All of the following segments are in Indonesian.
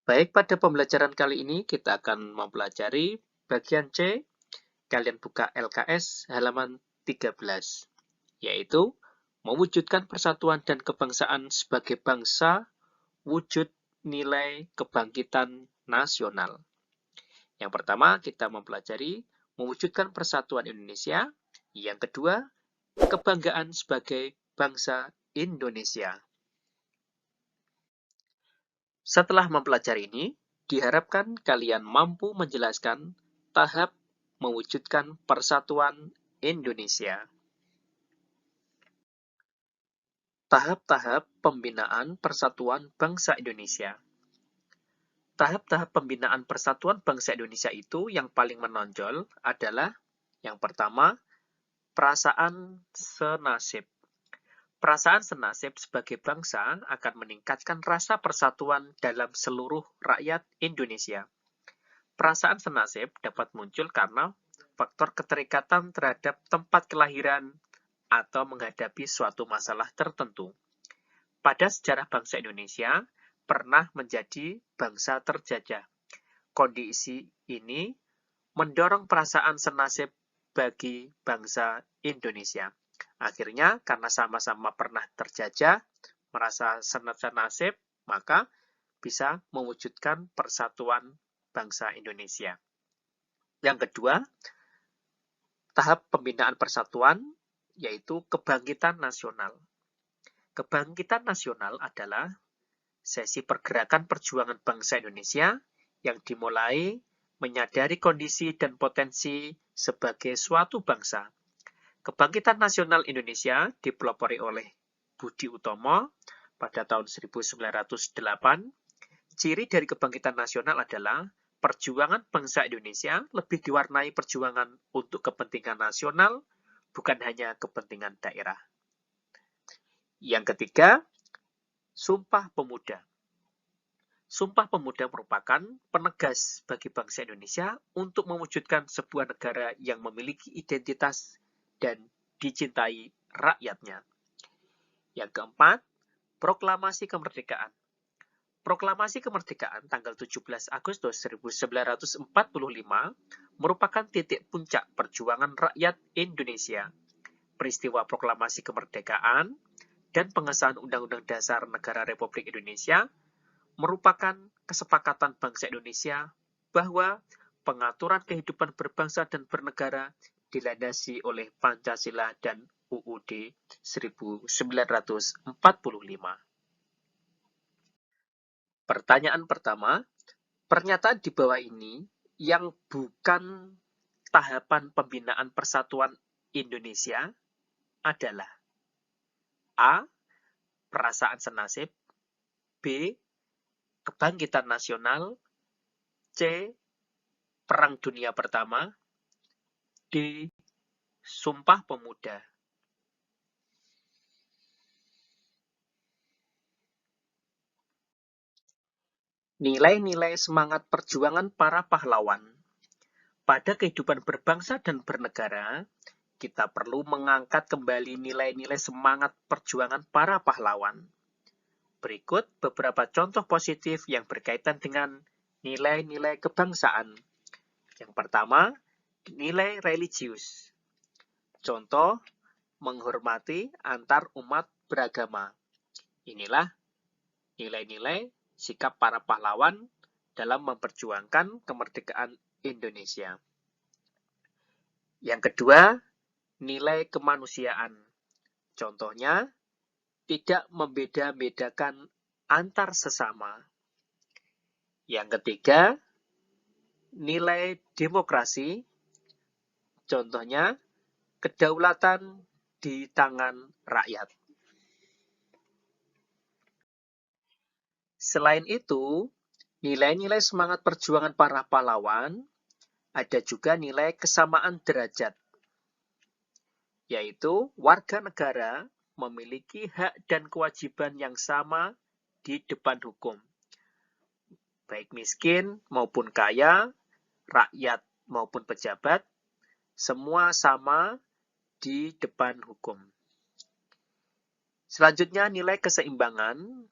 Baik, pada pembelajaran kali ini kita akan mempelajari bagian C. Kalian buka LKS halaman 13, yaitu mewujudkan persatuan dan kebangsaan sebagai bangsa, wujud nilai kebangkitan nasional. Yang pertama, kita mempelajari mewujudkan persatuan Indonesia. Yang kedua, kebanggaan sebagai bangsa Indonesia. Setelah mempelajari ini, diharapkan kalian mampu menjelaskan tahap mewujudkan persatuan Indonesia. Tahap-tahap pembinaan persatuan bangsa Indonesia. Tahap-tahap pembinaan persatuan bangsa Indonesia itu yang paling menonjol adalah yang pertama, perasaan senasib. Perasaan senasib sebagai bangsa akan meningkatkan rasa persatuan dalam seluruh rakyat Indonesia. Perasaan senasib dapat muncul karena faktor keterikatan terhadap tempat kelahiran atau menghadapi suatu masalah tertentu. Pada sejarah bangsa Indonesia, pernah menjadi bangsa terjajah. Kondisi ini mendorong perasaan senasib bagi bangsa Indonesia. Akhirnya, karena sama-sama pernah terjajah, merasa senasib, maka bisa mewujudkan persatuan bangsa Indonesia. Yang kedua, tahap pembinaan persatuan, yaitu kebangkitan nasional. Kebangkitan nasional adalah sesi pergerakan perjuangan bangsa Indonesia yang dimulai menyadari kondisi dan potensi sebagai suatu bangsa. Kebangkitan nasional Indonesia dipelopori oleh Budi Utomo pada tahun 1908. Ciri dari kebangkitan nasional adalah perjuangan bangsa Indonesia lebih diwarnai perjuangan untuk kepentingan nasional, bukan hanya kepentingan daerah. Yang ketiga, Sumpah Pemuda. Sumpah Pemuda merupakan penegas bagi bangsa Indonesia untuk mewujudkan sebuah negara yang memiliki identitas dan dicintai rakyatnya. Yang keempat, Proklamasi Kemerdekaan. Proklamasi Kemerdekaan tanggal 17 Agustus 1945 merupakan titik puncak perjuangan rakyat Indonesia. Peristiwa Proklamasi Kemerdekaan dan pengesahan Undang-Undang Dasar Negara Republik Indonesia merupakan kesepakatan bangsa Indonesia bahwa pengaturan kehidupan berbangsa dan bernegara dilandasi oleh Pancasila dan UUD 1945. Pertanyaan pertama, pernyataan di bawah ini yang bukan tahapan pembinaan persatuan Indonesia adalah A. Perasaan senasib, B. Kebangkitan nasional, C. Perang Dunia Pertama, D. Sumpah Pemuda. Nilai-nilai semangat perjuangan para pahlawan. Pada kehidupan berbangsa dan bernegara, kita perlu mengangkat kembali nilai-nilai semangat perjuangan para pahlawan. Berikut beberapa contoh positif yang berkaitan dengan nilai-nilai kebangsaan. Yang pertama, nilai religius. Contoh, menghormati antar umat beragama. Inilah nilai-nilai sikap para pahlawan dalam memperjuangkan kemerdekaan Indonesia. Yang kedua, nilai kemanusiaan. Contohnya, tidak membeda-bedakan antar sesama. Yang ketiga, nilai demokrasi. Contohnya, kedaulatan di tangan rakyat. Selain itu, nilai-nilai semangat perjuangan para pahlawan ada juga nilai kesamaan derajat, yaitu warga negara memiliki hak dan kewajiban yang sama di depan hukum. Baik miskin maupun kaya, rakyat maupun pejabat, semua sama di depan hukum. Selanjutnya, nilai keseimbangan.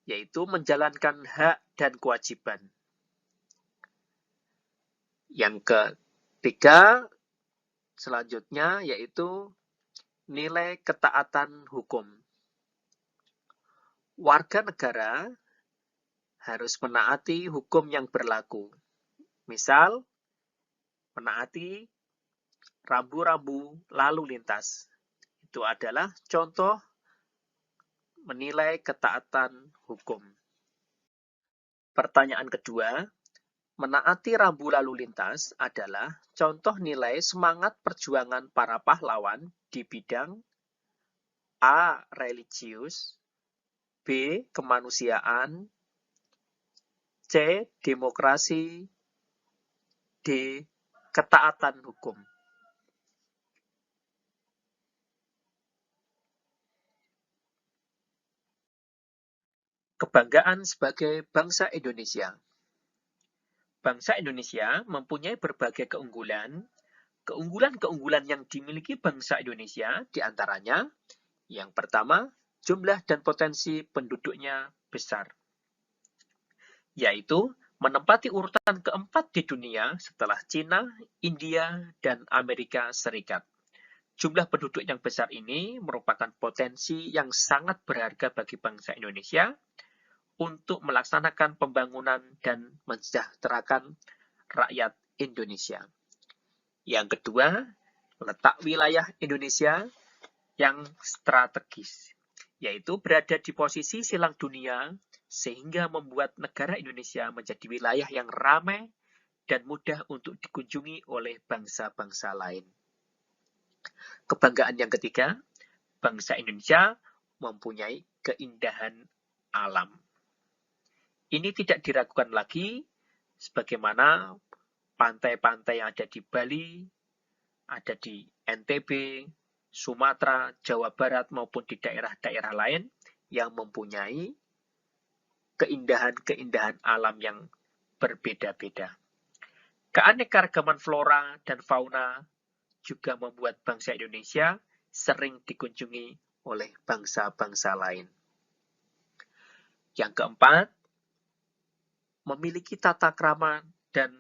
yaitu menjalankan hak dan kewajiban. Yang ketiga, selanjutnya yaitu nilai ketaatan hukum. Warga negara harus menaati hukum yang berlaku. Misal, menaati rambu-rambu lalu lintas. Itu adalah contoh menilai ketaatan hukum. Pertanyaan kedua, menaati rambu lalu lintas adalah contoh nilai semangat perjuangan para pahlawan di bidang A. Religius, B. Kemanusiaan, C. Demokrasi, D. Ketaatan hukum. Kebanggaan sebagai bangsa Indonesia. Bangsa Indonesia mempunyai berbagai keunggulan. Keunggulan-keunggulan yang dimiliki bangsa Indonesia diantaranya, yang pertama, jumlah dan potensi penduduknya besar, yaitu menempati urutan keempat di dunia setelah Cina, India, dan Amerika Serikat. Jumlah penduduk yang besar ini merupakan potensi yang sangat berharga bagi bangsa Indonesia untuk melaksanakan pembangunan dan mensejahterakan rakyat Indonesia. Yang kedua, letak wilayah Indonesia yang strategis, yaitu berada di posisi silang dunia sehingga membuat negara Indonesia menjadi wilayah yang ramai dan mudah untuk dikunjungi oleh bangsa-bangsa lain. Kebanggaan yang ketiga, bangsa Indonesia mempunyai keindahan alam. Ini tidak diragukan lagi, sebagaimana pantai-pantai yang ada di Bali, ada di NTB, Sumatera, Jawa Barat, maupun di daerah-daerah lain yang mempunyai keindahan-keindahan alam yang berbeda-beda. Keanekaragaman flora dan fauna juga membuat bangsa Indonesia sering dikunjungi oleh bangsa-bangsa lain. Yang keempat, memiliki tata krama dan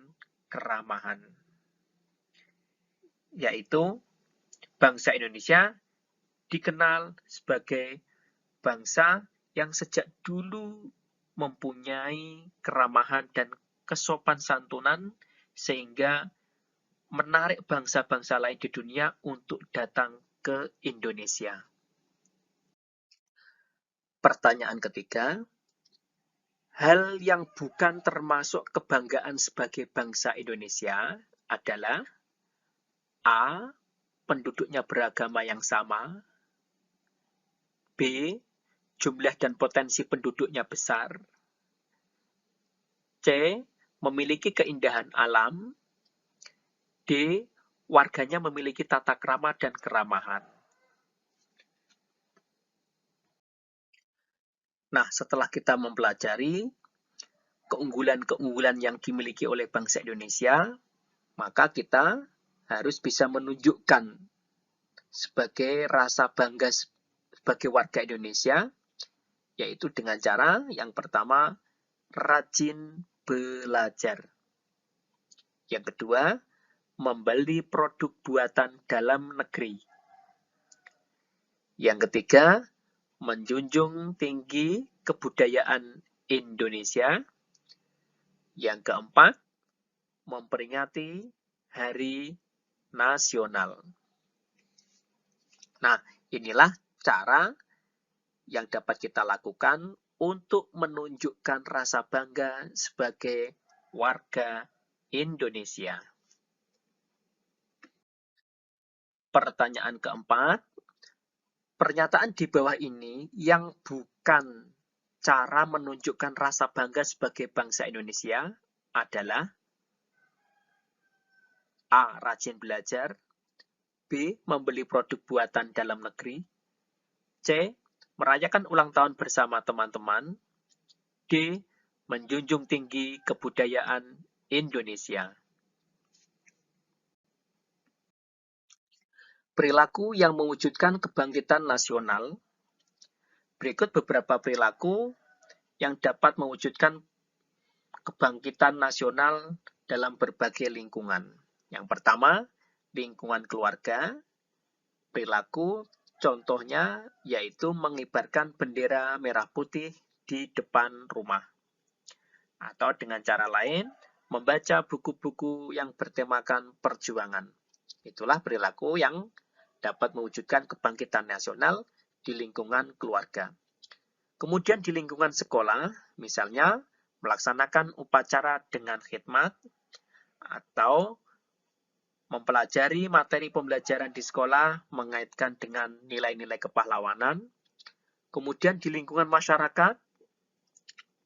keramahan, yaitu bangsa Indonesia dikenal sebagai bangsa yang sejak dulu mempunyai keramahan dan kesopan santunan sehingga menarik bangsa-bangsa lain di dunia untuk datang ke Indonesia. Pertanyaan ketiga, hal yang bukan termasuk kebanggaan sebagai bangsa Indonesia adalah A. Penduduknya beragama yang sama, B. Jumlah dan potensi penduduknya besar, C. Memiliki keindahan alam, D. Warganya memiliki tata krama dan keramahan. Nah, setelah kita mempelajari keunggulan-keunggulan yang dimiliki oleh bangsa Indonesia, maka kita harus bisa menunjukkan sebagai rasa bangga sebagai warga Indonesia, yaitu dengan cara yang pertama, rajin belajar. Yang kedua, membeli produk buatan dalam negeri. Yang ketiga, menjunjung tinggi kebudayaan Indonesia. Yang keempat, memperingati Hari Nasional. Nah, inilah cara yang dapat kita lakukan untuk menunjukkan rasa bangga sebagai warga Indonesia. Pertanyaan keempat, pernyataan di bawah ini yang bukan cara menunjukkan rasa bangga sebagai bangsa Indonesia adalah A. Rajin belajar, B. Membeli produk buatan dalam negeri, C. Merayakan ulang tahun bersama teman-teman, D. Menjunjung tinggi kebudayaan Indonesia. Perilaku yang mewujudkan kebangkitan nasional. Berikut beberapa perilaku yang dapat mewujudkan kebangkitan nasional dalam berbagai lingkungan. Yang pertama, lingkungan keluarga, perilaku, contohnya yaitu mengibarkan bendera merah putih di depan rumah. Atau dengan cara lain, membaca buku-buku yang bertemakan perjuangan. Itulah perilaku yang dapat mewujudkan kebangkitan nasional di lingkungan keluarga. Kemudian di lingkungan sekolah, misalnya melaksanakan upacara dengan khidmat atau mempelajari materi pembelajaran di sekolah mengaitkan dengan nilai-nilai kepahlawanan. Kemudian di lingkungan masyarakat,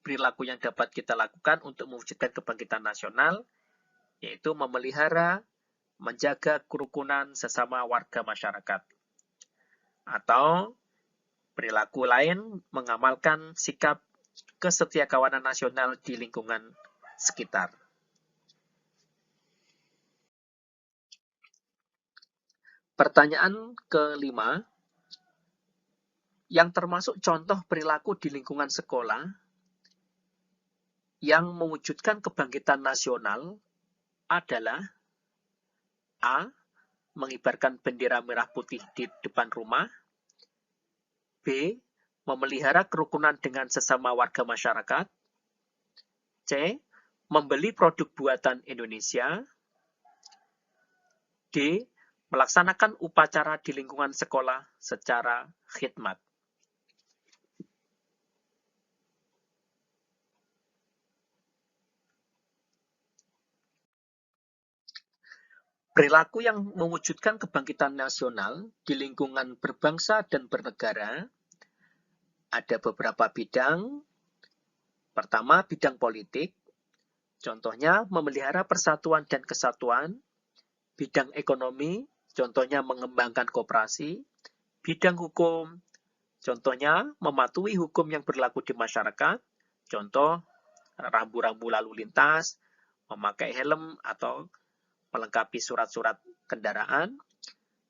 perilaku yang dapat kita lakukan untuk mewujudkan kebangkitan nasional, yaitu memelihara, menjaga kerukunan sesama warga masyarakat. Atau perilaku lain mengamalkan sikap kesetiakawanan nasional di lingkungan sekitar. Pertanyaan kelima, yang termasuk contoh perilaku di lingkungan sekolah yang mewujudkan kebangkitan nasional adalah A. Mengibarkan bendera merah putih di depan rumah. B. Memelihara kerukunan dengan sesama warga masyarakat. C. Membeli produk buatan Indonesia. D. Melaksanakan upacara di lingkungan sekolah secara khidmat. Perilaku yang mewujudkan kebangkitan nasional di lingkungan berbangsa dan bernegara ada beberapa bidang. Pertama, bidang politik. Contohnya, memelihara persatuan dan kesatuan. Bidang ekonomi, contohnya mengembangkan koperasi. Bidang hukum, contohnya mematuhi hukum yang berlaku di masyarakat. Contoh, rambu-rambu lalu lintas, memakai helm atau melengkapi surat-surat kendaraan.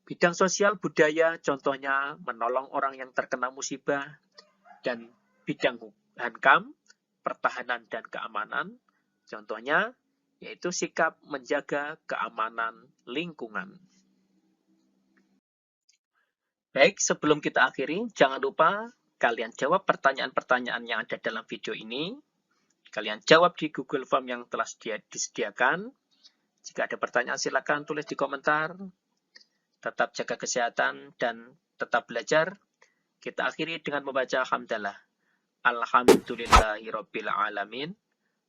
Bidang sosial budaya, contohnya menolong orang yang terkena musibah. Dan bidang hankam, pertahanan dan keamanan, contohnya yaitu sikap menjaga keamanan lingkungan. Baik, sebelum kita akhiri, jangan lupa kalian jawab pertanyaan-pertanyaan yang ada dalam video ini. Kalian jawab di Google Form yang telah disediakan. Jika ada pertanyaan, silakan tulis di komentar. Tetap jaga kesehatan dan tetap belajar. Kita akhiri dengan membaca hamdalah. Alhamdulillahirabbil alamin.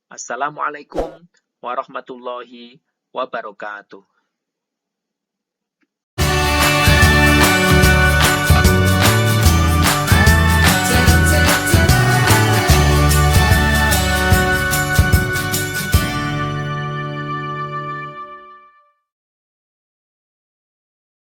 Assalamualaikum warahmatullahi wabarakatuh.